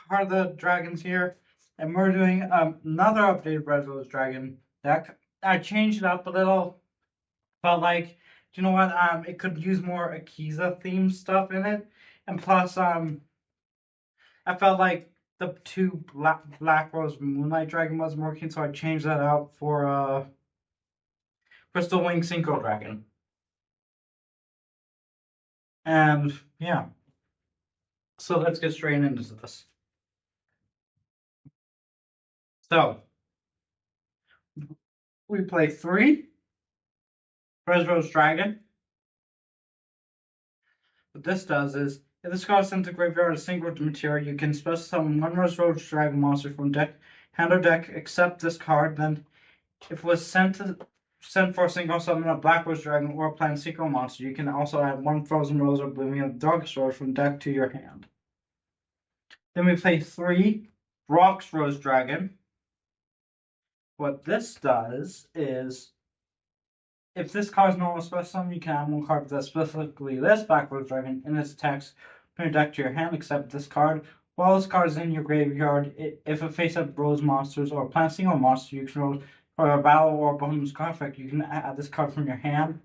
part of the dragons here, and we're doing another updated Red Rose Dragon deck. I changed it up a little. Felt like, you know what? It could use more Akiza themed stuff in it, and plus, I felt like the two Black Rose Moonlight Dragon wasn't working, so I changed that out for Crystal Wing Synchro Dragon. And yeah, so let's get straight into this. So we play 3 Red Rose Dragon. What this does is, if this card is sent to graveyard as single material, you can special summon 1 Red Rose Dragon monster from hand or deck, except this card. Then, if it was sent for a single summon a Black Rose Dragon or a plant secret monster, you can also add 1 Frozen Rose or Blooming of the Darkest Rose from deck to your hand. Then we play 3 Rocks Rose Dragon. What this does is, if this card is normal special summon, you can add 1 card that's specifically this Black Rose Dragon in its text from your deck to your hand, except this card. While this card is in your graveyard, if it face-up Rose monsters or plant single monster you control for a battle or bonus card effect, you can add this card from your hand.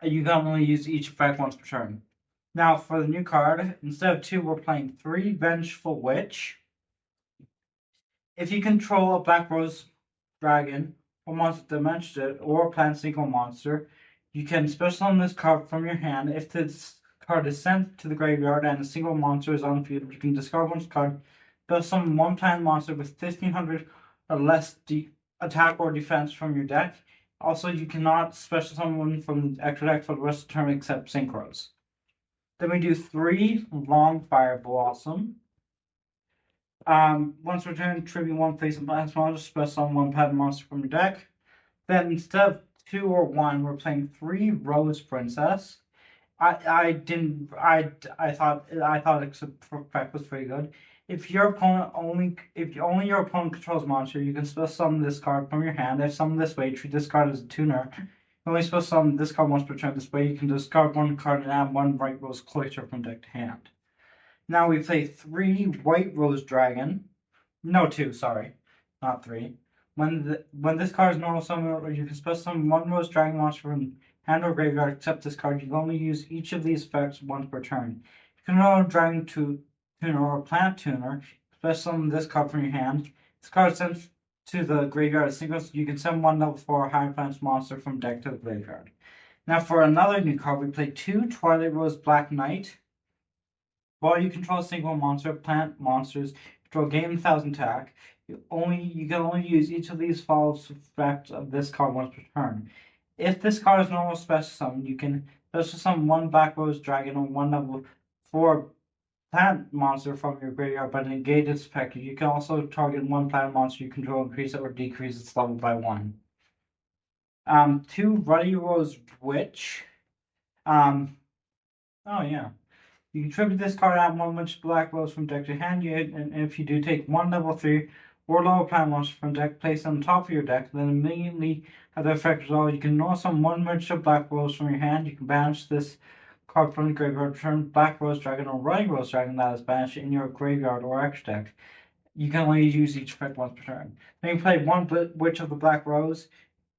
You can only use each effect once per turn. Now, for the new card, instead of 2, we're playing 3 Vengeful Witch. If you control a Black Rose Dragon, or monster that mentioned it, or a plant single monster, you can special summon this card from your hand. If this card is sent to the graveyard and a single monster is on the field, you can discard 1 card, special summon 1 plant monster with 1500 or less attack or defense from your deck. Also, you cannot special summon 1 from the extra deck for the rest of the turn except synchros. Then we do 3 Long Fire Blossom. Once returned, tribute 1 face and blast monster, special summon 1 pattern monster from your deck. Then instead of 2 or 1, we're playing 3 Rose Princess. I thought its effect was pretty good. If only your opponent controls monster, you can special summon this card from your hand. If summoned this way, treat this card as a tuner. You only special summon this card once per turn. This way, you can discard 1 card and add 1 White Rose Cloister from deck to hand. Now we play 3 White Rose Dragon. No, 2, sorry. Not 3. When this card is normal summon, you can special summon 1 Rose Dragon monster from hand or graveyard, except this card. You can only use each of these effects once per turn. You can roll a Dragon Tuner or a Plant Tuner, special summon this card from your hand. This card is sent to the graveyard as single, so you can send 1 level 4 high plant monster from deck to the graveyard. Now for another new card, we play 2 Twilight Rose Black Knight. While you control a single monster, plant monsters, control gain 1000 attack. You can only use each of these follows effects of this card once per turn. If this card is normal special summon, you can special summon 1 Black Rose Dragon or 1 level 4 plant monster from your graveyard, but negate its effect. You can also target 1 plant monster you control, increase it or decrease its level by 1. 2 Ruddy Rose Witch. Oh yeah. You can tribute this card out 1 Witch Black Rose from deck to hand, and if you do, take 1 level 3 or lower plant monster from deck, place on top of your deck, then immediately have the effect result. You can also summon 1 Witch Black Rose from your hand. You can banish this card from the graveyard, turn Black Rose Dragon or Ruddy Rose Dragon that is banished in your graveyard or extra deck. You can only use each effect once per turn. Then you play 1 Witch of the Black Rose.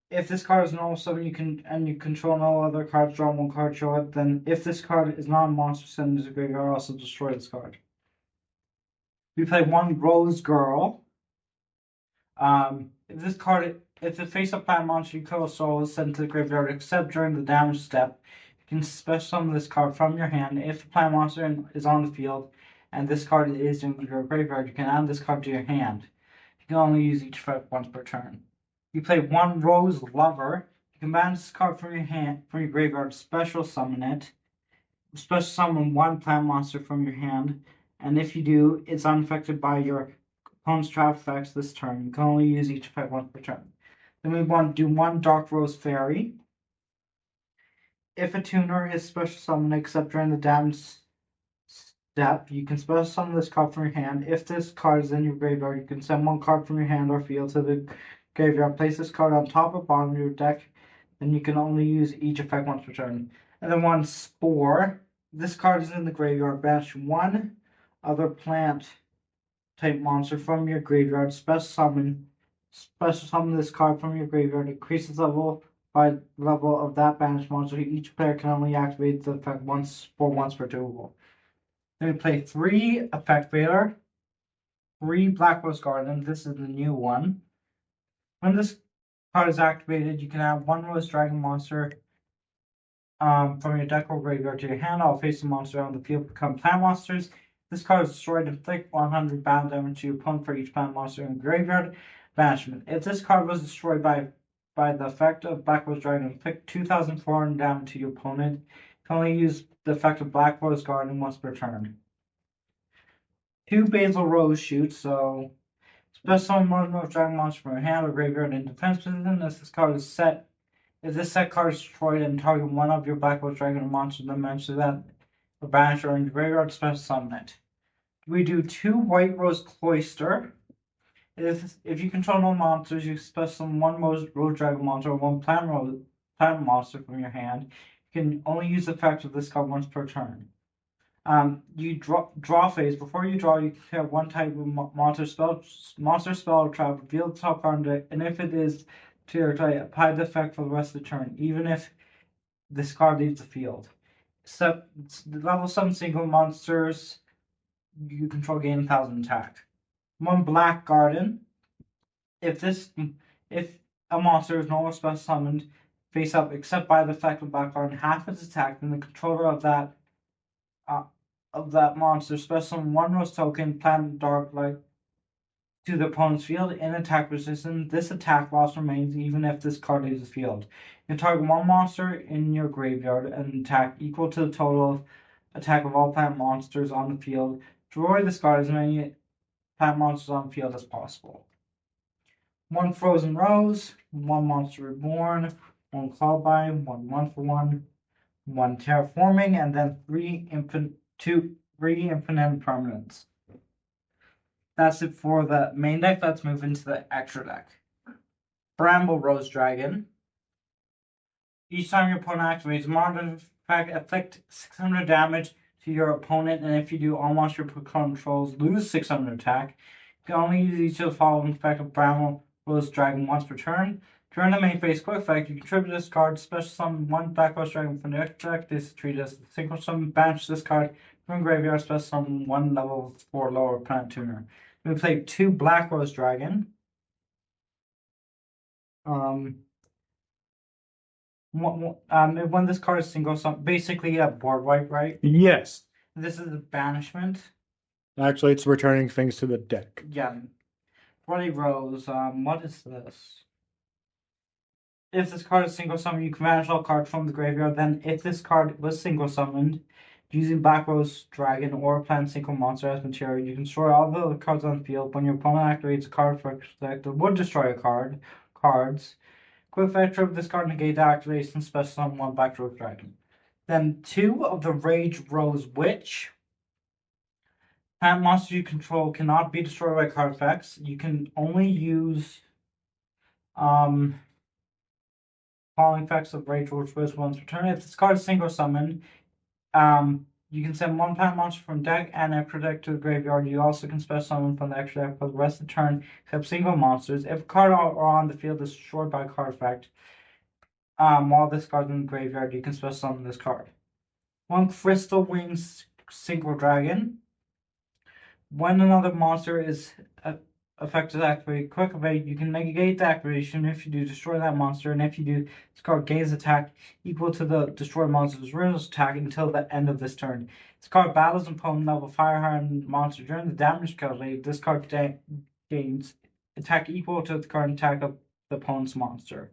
If this card is normal summon, you control no other cards, draw 1 card, show it. Then, if this card is not a monster, send it to the graveyard, also destroy this card. We play 1 Rose Girl. If the face-up plant monster you kill soul is sent to the graveyard, except during the damage step, you can special summon this card from your hand. If the plant monster is on the field, and this card is in your graveyard, you can add this card to your hand. You can only use each effect once per turn. You play 1 Rose Lover. You can banish this card from your graveyard, special summon it. Special summon 1 plant monster from your hand, and if you do, it's unaffected by your opponent's trap effects this turn. You can only use each effect once per turn. Then we want to do 1 Dark Rose Fairy. If a tuner is special summoned except during the damage step, you can special summon this card from your hand. If this card is in your graveyard, you can send 1 card from your hand or field to the graveyard, place this card on top or bottom of your deck, and you can only use each effect once per turn. And then 1 Spore. This card is in the graveyard. Banish 1 other plant type monster from your graveyard. Special summon this card from your graveyard. Increases level by level of that banished monster. Each player can only activate the effect once per turn. Then we play 3 Effect Veiler, 3 Black Rose Garden. This is the new one. When this card is activated, you can have 1 Rose Dragon monster from your deck or graveyard to your hand. All face-up monster on the field become plant monsters. This card is destroyed. Inflict 100 battle damage to your opponent for each plant monster in the graveyard. Banishment. If this card was destroyed by the effect of Black Rose Dragon, inflict 2,400 damage to your opponent. You can only use the effect of Black Rose Garden once per turn. 2 Basil Rose Shoots, so special summon 1 Rose Dragon monster from your hand or graveyard in defense position. If this card is set, if this set card is destroyed and target one of your Black Rose Dragon monsters, then mention that or banish or in the graveyard, special summon it. We do 2 White Rose Cloister. If you control no monsters, you special summon 1 Rose Dragon monster or 1 plant monster from your hand. You can only use the effect of this card once per turn. You draw phase. Before you draw, you can have 1 type of monster spell or trap, reveal the top card, and if it is to your type, apply the effect for the rest of the turn, even if this card leaves the field. So, level 7 single monsters you control gain 1,000 attack. 1 Black Garden. If a monster is no longer special summoned face up except by the effect of Black Garden, half its attack, then the controller of that monster special summon 1 Rose token, plant dark light to the opponent's field in attack position. This attack loss remains even if this card leaves the field. You can target 1 monster in your graveyard and attack equal to the total attack of all plant monsters on the field. Destroy this card as many plant monsters on the field as possible. 1 Frozen Rose, 1 Monster Reborn, 1 Cloudbind, 1 1-for-1, 1 Terraforming, and then 3 Infinite Permanents. That's it for the main deck. Let's move into the extra deck. Bramble Rose Dragon. Each time your opponent activates a monster effect, inflict 600 damage to your opponent, and if you do, all monster controls lose 600 attack. You can only use each of the following effect of Bramble Rose Dragon once per turn. During the main phase quick effect, you contribute this card, special summon 1 Black Rose Dragon from the extra deck. This is treated as a single summon. Banish this card from graveyard, special summon 1 level 4 lower planet tuner. We play 2 Black Rose Dragon. When this card is single summon, basically a board wipe, right? Yes. This is a banishment. Actually, it's returning things to the deck. Yeah. Bloody Rose, what is this? If this card is single summoned, you can banish all cards from the graveyard. Then, if this card was single summoned, using Black Rose Dragon or plant single monster as material, you can destroy all the other cards on the field. When your opponent activates a card for that would destroy cards. Quick effect trip this card negate the activation, special summon 1 Black Rose Dragon. Then 2 of the Rage Rose Witch. Plant monsters you control cannot be destroyed by card effects. You can only use following effects of Rage Rose Witch once per turn. If this card is single summoned, you can send 1 plant monster from deck and extra deck to the graveyard. You also can special summon from the extra deck for the rest of the turn, except single monsters. If a card on the field is destroyed by a card effect, while this card is in the graveyard, you can special summon this card. 1 Crystal Wings Synchro Dragon. When another monster is effective to activate quick evade, you can negate the activation. If you do, destroy that monster, and if you do, this card gains attack equal to the destroyed monster's original attack until the end of this turn. This card battles an opponent level fire hardened monster during the damage calculated. This card gains attack equal to the current attack of the opponent's monster.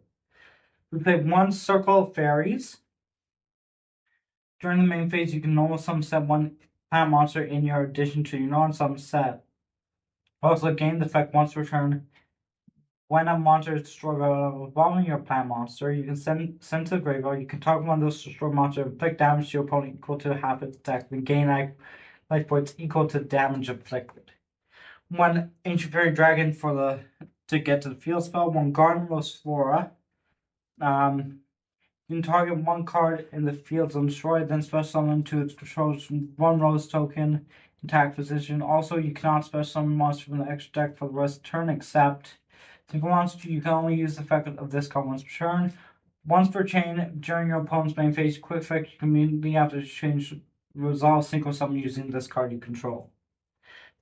We play 1 Circle of Fairies. During the main phase, you can normal summon set 1 plant monster in your addition to your non-summon set. Also, gain the effect once per turn. When a monster is destroyed by evolving your plant monster, you can send to the graveyard. You can target one of those destroyed monsters and inflict damage to your opponent equal to half its attack, then gain life points equal to damage inflicted. 1 Ancient Fairy Dragon to get to the field spell. 1 Garden Rose Flora. You can target 1 card in the field and destroy it, then special summon to its control's 1 Rose token attack position. Also, you cannot special summon monster from the extra deck for the rest of the turn, except single monster. You can only use the effect of this card once per turn. Once per chain, during your opponent's main phase, quick effect, you can immediately have to change resolve single summon using this card you control.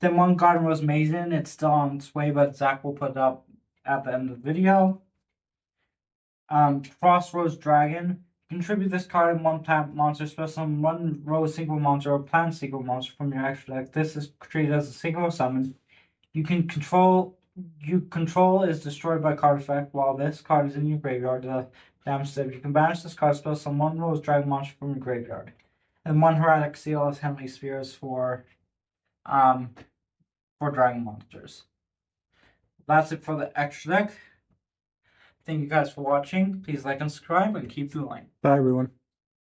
Then one Garden Rose Maiden, it's still on its way, but Zach will put it up at the end of the video. Frost Rose Dragon. Contribute this card in one tap monster, special summon one rose single monster or plant single monster from your extra deck. This is treated as a single summon. You control is destroyed by card effect while this card is in your graveyard. The damage save. You can banish this card, special summon one rose dragon monster from your graveyard. And one Heraldic Seal as Heavenly Spheres for dragon monsters. That's it for the extra deck. Thank you guys for watching. Please like and subscribe and keep dueling. Bye, everyone.